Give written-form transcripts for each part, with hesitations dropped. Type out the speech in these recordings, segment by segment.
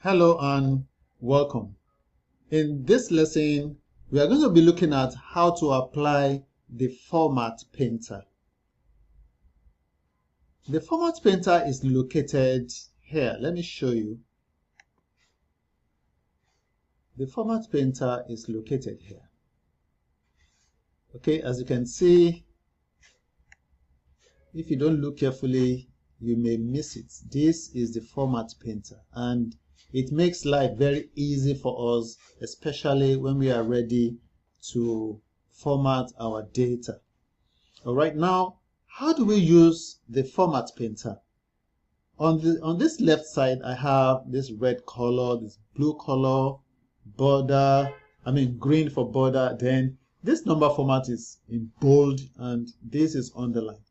Hello and welcome. In this lesson, we are going to be looking at how to apply the format painter. The format painter is located here. Let me show you. The format painter is located here. Okay, as you can see, if you don't look carefully, you may miss it. This is the format painter, and it makes life very easy for us, especially when we are ready to format our data. All right, now, how do we use the format painter? On this left side, I have this red color, this blue color, border, green for border. Then this number format is in bold, and this is underlined.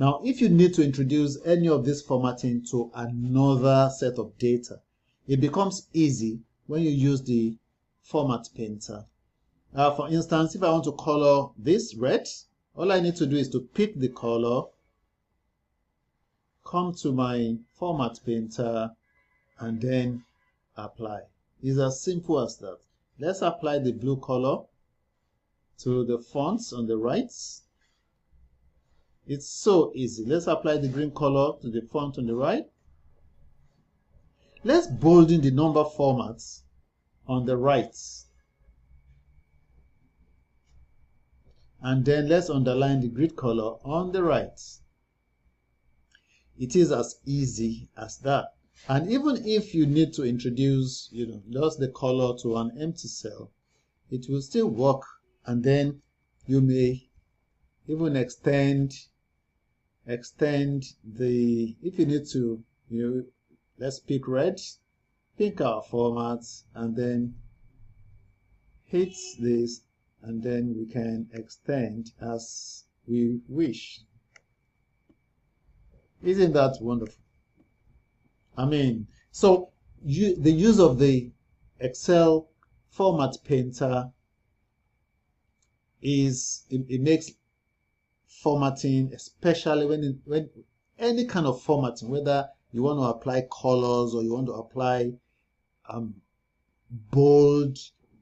Now, if you need to introduce any of this formatting to another set of data, it becomes easy when you use the format painter. For instance, if I want to color this red, all I need to do is to pick the color, come to my format painter, and then apply. It's as simple as that. Let's apply the blue color to the fonts on the right. It's so easy. Let's apply the green color to the font on the right. Let's bolden the number formats on the right. And then let's underline the grid color on the right. It is as easy as that. And even if you need to introduce, just the color to an empty cell, it will still work. And then you may even extend the, if you need to, let's pick red, pick our formats, and then hit this, and then we can extend as we wish. Isn't that wonderful? So the use of the Excel format painter it makes formatting, especially when any kind of formatting, whether you want to apply colors or you want to apply bold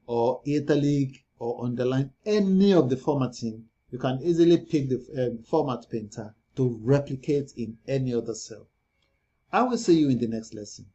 or italic or underline, any of the formatting, you can easily pick the format painter to replicate in any other cell. I will see you in the next lesson.